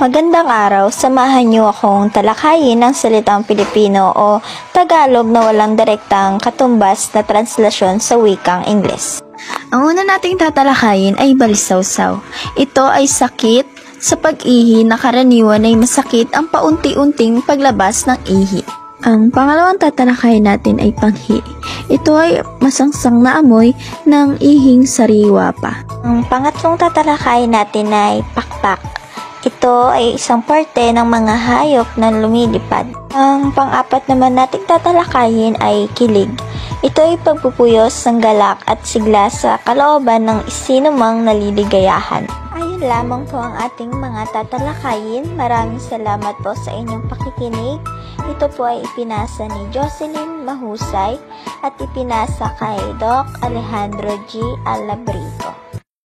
Magandang araw, samahan niyo akong talakayin ng salitang Pilipino o Tagalog na walang direktang katumbas na translasyon sa wikang Ingles. Ang una nating tatalakayin ay balisawsaw. Ito ay sakit sa pag-ihi na karaniwan ay masakit ang paunti-unting paglabas ng ihi. Ang pangalawang tatalakayin natin ay panghi. Ito ay masangsang na amoy ng ihing sariwa pa. Ang pangatlong tatalakayin natin ay pakpak. Ito ay isang parte ng mga hayop na lumilipad. Ang pang-apat naman nating tatalakayin ay kilig. Ito ay pagpupuyos ng galak at sigla sa kalooban ng sinumang naliligayahan. Ayun lamang po ang ating mga tatalakayin. Maraming salamat po sa inyong pakikinig. Ito po ay ipinasa ni Jocelyn Mahusay at ipinasa kay Doc Alejandro G. Alabrito.